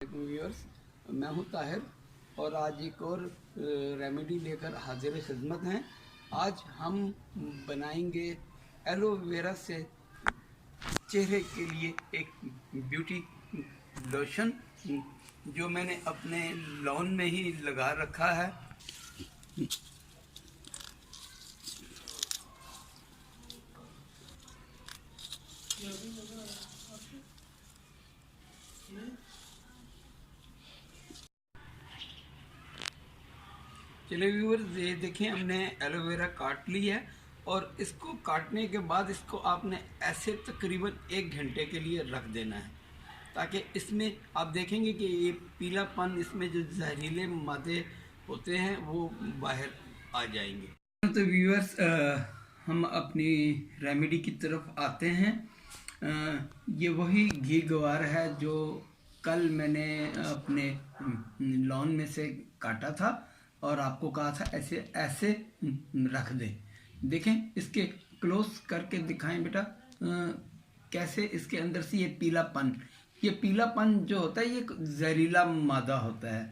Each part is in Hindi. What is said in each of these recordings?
व्यूअर्स, मैं हूं ताहिर और आज एक और रेमेडी लेकर हाजिर खिदमत हैं। आज हम बनाएंगे एलोवेरा से चेहरे के लिए एक ब्यूटी लोशन, जो मैंने अपने लॉन में ही लगा रखा है। चलिए व्यूअर्स, ये देखें, हमने एलोवेरा काट ली है और इसको काटने के बाद इसको आपने ऐसे तकरीबन 1 घंटे के लिए रख देना है, ताकि इसमें आप देखेंगे कि ये पीलापन, इसमें जो जहरीले मादे होते हैं वो बाहर आ जाएंगे। तो व्यूअर्स, हम अपनी रेमेडी की तरफ आते हैं। ये वही घी ग्वार है जो कल मैंने अपने लॉन में से काटा था और आपको कहा था ऐसे ऐसे रख दें। देखें, इसके क्लोज करके दिखाएं बेटा, कैसे इसके अंदर से ये पीलापन जो होता है ये जहरीला मादा होता है,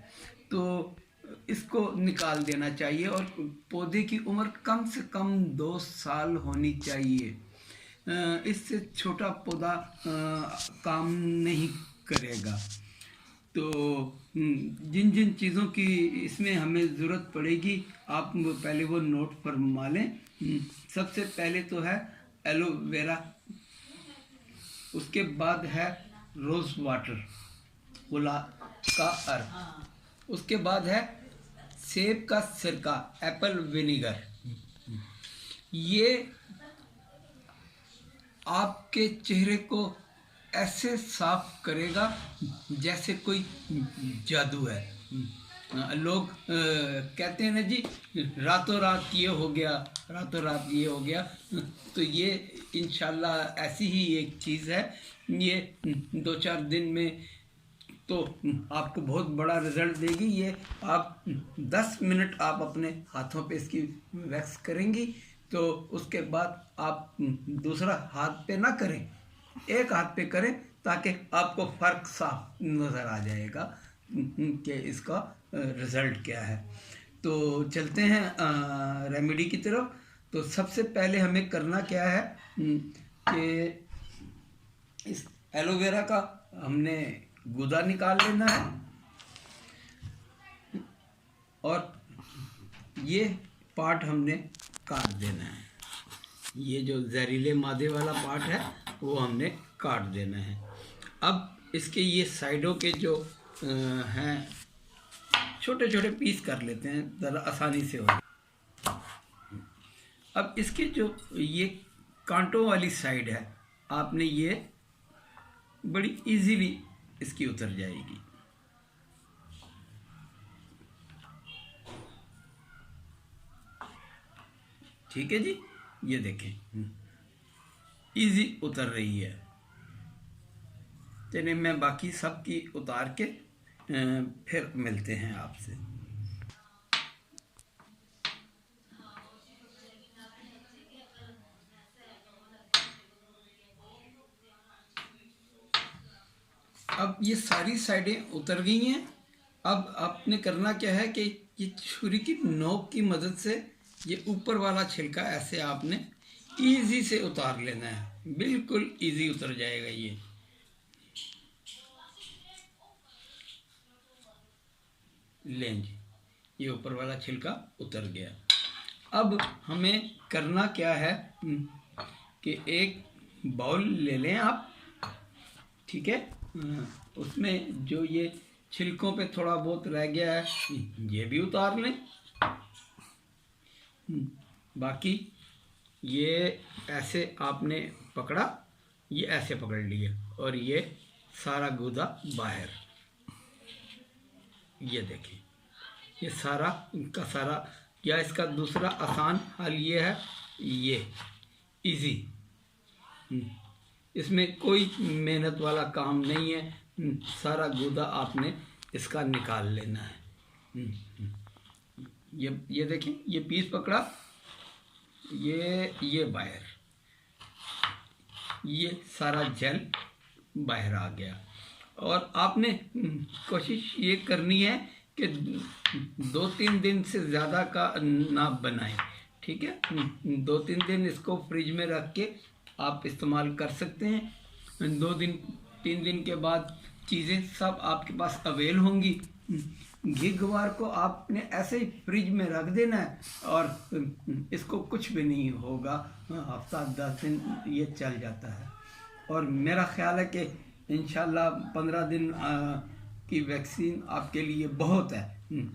तो इसको निकाल देना चाहिए। और पौधे की उम्र कम से कम 2 साल होनी चाहिए। इससे छोटा पौधा काम नहीं करेगा। तो जिन जिन चीज़ों की इसमें हमें ज़रूरत पड़ेगी, आप पहले वो नोट फरमा लें। सबसे पहले तो है एलोवेरा, उसके बाद है रोज़ वाटर, गुलाब का अर्क, उसके बाद है सेब का सिरका, एप्पल विनीगर। ये आपके चेहरे को ऐसे साफ करेगा जैसे कोई जादू है। लोग कहते हैं ना जी, रातों रात ये हो गया, रातों रात ये हो गया। तो ये इंशाल्लाह ऐसी ही एक चीज़ है। ये 2-4 दिन में तो आपको बहुत बड़ा रिजल्ट देगी। ये आप 10 मिनट आप अपने हाथों पे इसकी वैक्स करेंगी, तो उसके बाद आप दूसरा हाथ पे ना करें, एक हाथ पे करें, ताकि आपको फ़र्क साफ नज़र आ जाएगा कि इसका रिज़ल्ट क्या है। तो चलते हैं रेमेडी की तरफ। तो सबसे पहले हमें करना क्या है कि इस एलोवेरा का हमने गूदा निकाल लेना है और ये पार्ट हमने काट देना है। ये जो जहरीले मादे वाला पार्ट है वो हमने काट देना है। अब इसके ये साइडों के जो हैं, छोटे छोटे पीस कर लेते हैं, ज़रा आसानी से हो। अब इसके जो ये कांटों वाली साइड है, आपने ये बड़ी इजीली इसकी उतर जाएगी। ठीक है जी, ये देखें, इजी उतर रही है। चलिए मैं बाकी सब की उतार के फिर मिलते हैं आपसे। अब ये सारी साइडें उतर गई हैं। अब आपने करना क्या है कि ये छुरी की नोक की मदद से ये ऊपर वाला छिलका ऐसे आपने इजी से उतार लेना है। बिल्कुल इजी उतर जाएगा ये। लें जी, ये ऊपर वाला छिलका उतर गया। अब हमें करना क्या है कि एक बाउल ले लें आप, ठीक है। उसमें जो ये छिलकों पे थोड़ा बहुत रह गया है ये भी उतार लें। बाकी ये ऐसे आपने पकड़ा, ये ऐसे पकड़ लिया और ये सारा गूदा बाहर। ये देखें, ये सारा का सारा। या इसका दूसरा आसान हल ये है, ये इजी, इसमें कोई मेहनत वाला काम नहीं है। सारा गूदा आपने इसका निकाल लेना है। ये देखें, ये पीस पकड़ा, ये बाहर, ये सारा जेल बाहर आ गया। और आपने कोशिश ये करनी है कि 2-3 दिन से ज़्यादा का ना बनाएं, ठीक है। 2-3 दिन इसको फ्रिज में रख के आप इस्तेमाल कर सकते हैं। 2-3 दिन के बाद चीज़ें सब आपके पास अवेल होंगी। घी ग्वार को आपने ऐसे ही फ्रिज में रख देना है और इसको कुछ भी नहीं होगा, हफ्ता 10 दिन ये चल जाता है। और मेरा ख्याल है कि इंशाल्लाह 15 दिन की वैक्सीन आपके लिए बहुत है।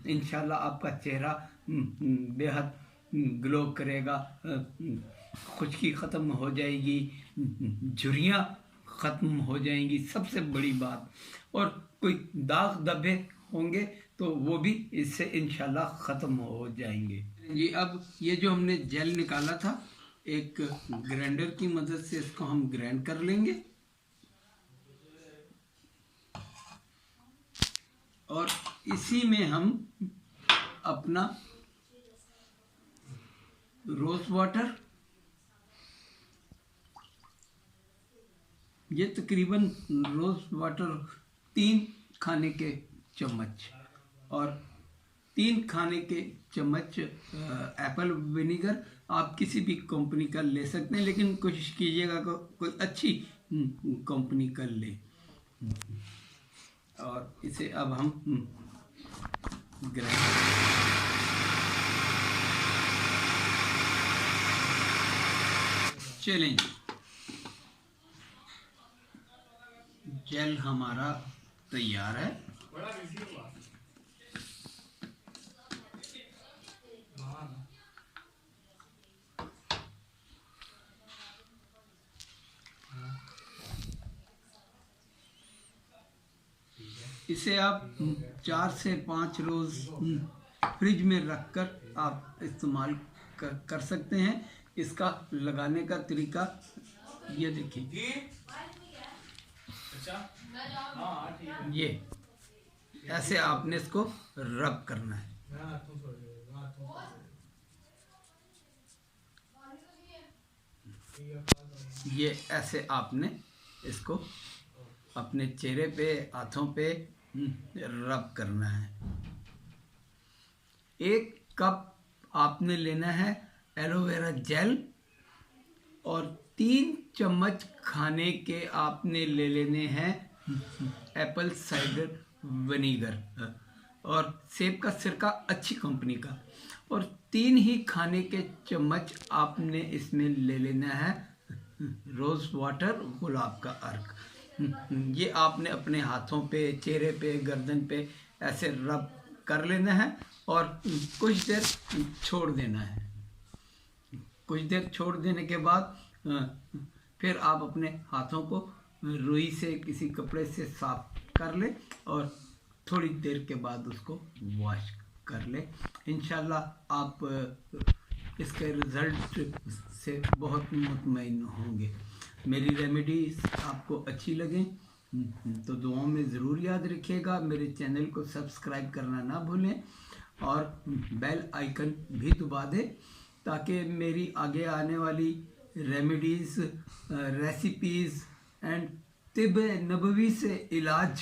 इंशाल्लाह आपका चेहरा बेहद ग्लो करेगा, खुश्की ख़त्म हो जाएगी, झुर्रियाँ ख़त्म हो जाएंगी, सबसे बड़ी बात। और कोई दाग धब्बे होंगे तो वो भी इससे इंशाल्लाह ख़त्म हो जाएंगे। जी अब ये जो हमने जेल निकाला था, एक ग्राइंडर की मदद से इसको हम ग्राइंड कर लेंगे और इसी में हम अपना रोज़ वाटर, ये तकरीबन रोज़ वाटर 3 खाने के चम्मच और 3 खाने के चम्मच एप्पल विनीगर, आप किसी भी कंपनी का ले सकते हैं, लेकिन कोशिश कीजिएगा कोई अच्छी कंपनी का ले। और इसे अब हम ग्राइंड चलें। जेल हमारा तैयार है। इसे आप 4 से 5 रोज़ फ्रिज में रखकर आप इस्तेमाल कर सकते हैं। इसका लगाने का तरीका ये देखिए, ये ऐसे आपने इसको रब करना है। ये ऐसे आपने इसको अपने चेहरे पे, हाथों पे रब करना है। 1 कप आपने लेना है एलोवेरा जेल और 3 चम्मच खाने के आपने ले लेने हैं एप्पल साइडर विनीगर और सेब का सिरका अच्छी कंपनी का, और 3 ही खाने के चम्मच आपने इसमें ले लेना है रोज़ वाटर, गुलाब का अर्क। ये आपने अपने हाथों पे, चेहरे पे, गर्दन पे ऐसे रब कर लेना है और कुछ देर छोड़ देना है। कुछ देर छोड़ देने के बाद फिर आप अपने हाथों को रुई से, किसी कपड़े से साफ कर ले और थोड़ी देर के बाद उसको वॉश कर ले। इंशाल्लाह आप इसके रिज़ल्ट से बहुत मुतमईन होंगे। मेरी रेमेडीज आपको अच्छी लगें तो दुआओं में ज़रूर याद रखिएगा। मेरे चैनल को सब्सक्राइब करना ना भूलें और बेल आइकन भी दबा दें ताकि मेरी आगे आने वाली रेमेडीज़, रेसिपीज़ एंड तिब नबवी से इलाज,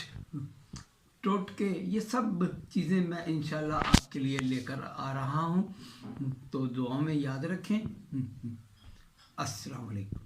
टोटके, ये सब चीज़ें मैं इंशाल्लाह आपके लिए लेकर आ रहा हूँ। तो दुआओं में याद रखें। अस्सलाम वालेकुम।